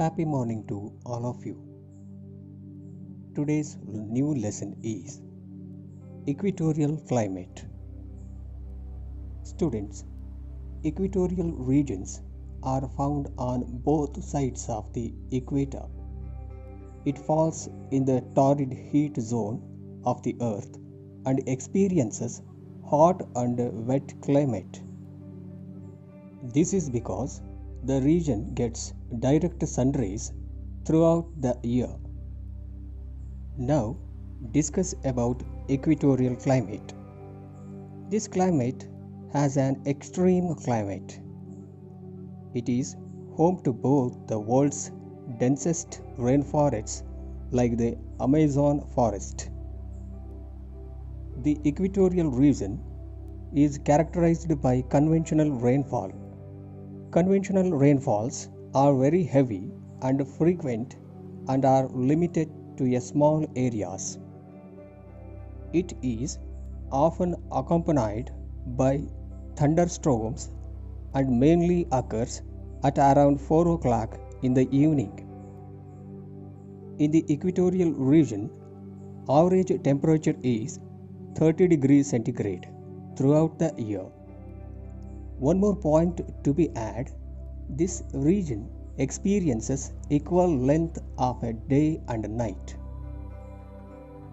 Happy morning to all of you. Today's new lesson is equatorial climate. Students, equatorial regions are found on both sides of the equator. It falls in the torrid heat zone of the earth and experiences hot and wet climate. This is because the region gets direct sunrays throughout the year. Now, discuss about equatorial climate. This climate has an extreme climate. It is home to both the world's densest rainforests like the Amazon forest. The equatorial region is characterized by conventional rainfall. Conventional rainfalls are very heavy and frequent and are limited to small areas. It is often accompanied by thunderstorms and mainly occurs at around 4 o'clock in the evening. In the equatorial region, average temperature is 30 degrees centigrade throughout the year. One more point to be added, this region experiences equal length of a day and night.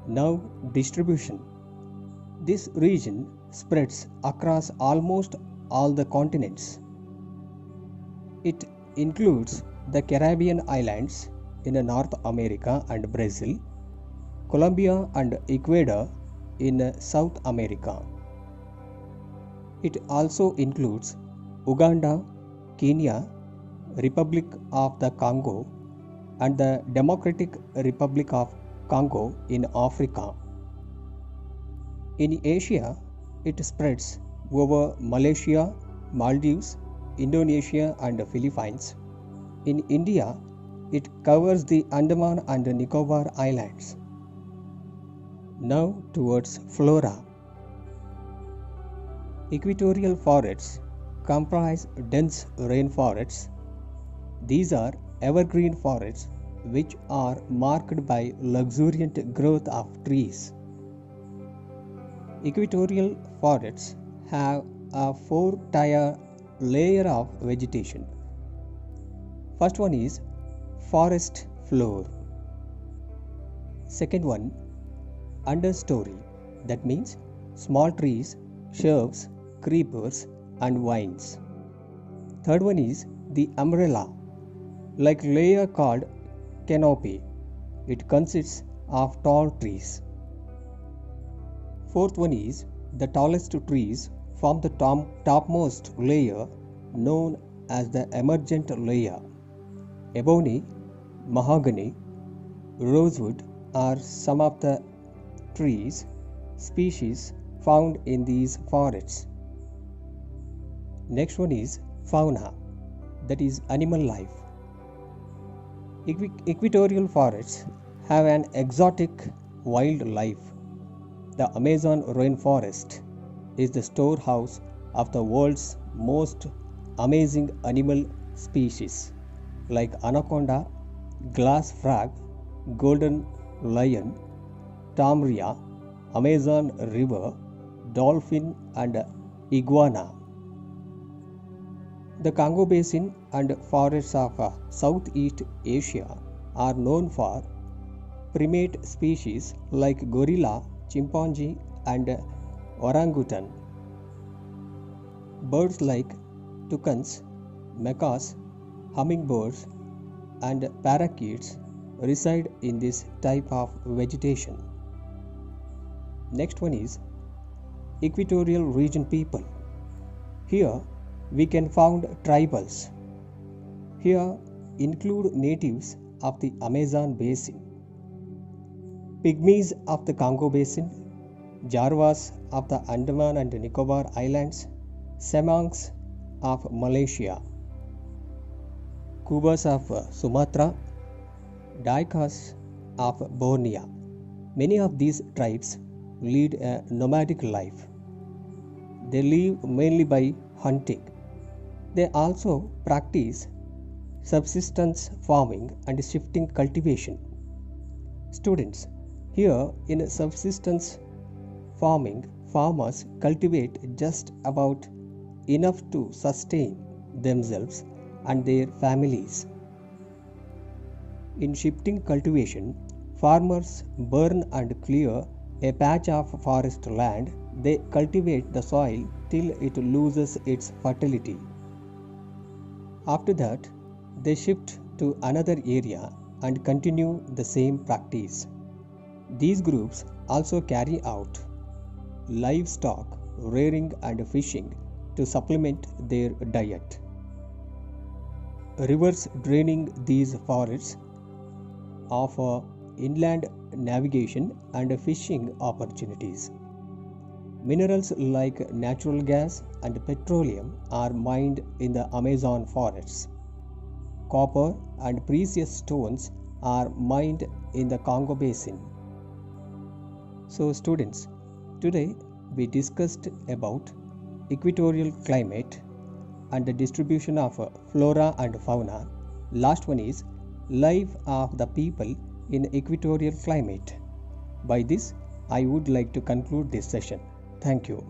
Now, distribution. This region spreads across almost all the continents. It includes the Caribbean islands in North America and Brazil, Colombia and Ecuador in South America. It also includes Uganda, Kenya, Republic of the Congo, and the Democratic Republic of Congo in Africa. In Asia, it spreads over Malaysia, Maldives, Indonesia, and the Philippines. In India, it covers the Andaman and Nicobar Islands. Now towards flora. Equatorial forests comprise dense rainforests. These are evergreen forests which are marked by luxuriant growth of trees. Equatorial forests have a four-tier layer of vegetation. First one is forest floor. Second one, understory, that means small trees, shrubs, creepers and vines. Third one is the umbrella, like layer called canopy. It consists of tall trees. Fourth one is the tallest trees form the topmost layer known as the emergent layer. Ebony, mahogany, rosewood are some of the trees species found in these forests. Next one is fauna, that is animal life. Equatorial forests have an exotic wildlife. The Amazon rainforest is the storehouse of the world's most amazing animal species like anaconda, glass frog, golden lion, tamaria, Amazon river, dolphin and iguana. The Congo Basin and forests of Southeast Asia are known for primate species like gorilla, chimpanzee and orangutan. Birds like toucans, macaws, hummingbirds and parakeets reside in this type of vegetation. Next one is equatorial region people. Here we can find tribals. Here include natives of the Amazon basin, Pygmies of the Congo basin, Jarwas of the Andaman and Nicobar Islands, Semangs of Malaysia, Kubas of Sumatra, Daikas of Borneo. Many of these tribes lead a nomadic life. They live mainly by hunting. They also practice subsistence farming and shifting cultivation. Students, here in subsistence farming, farmers cultivate just about enough to sustain themselves and their families. In shifting cultivation, farmers burn and clear a patch of forest land. They cultivate the soil till it loses its fertility. After that, they shift to another area and continue the same practice. These groups also carry out livestock rearing and fishing to supplement their diet. Rivers draining these forests offer inland navigation and fishing opportunities. Minerals like natural gas and petroleum are mined in the Amazon forests. Copper and precious stones are mined in the Congo Basin. So students, today we discussed about equatorial climate and the distribution of flora and fauna. Last one is life of the people in equatorial climate. By this, I would like to conclude this session. Thank you.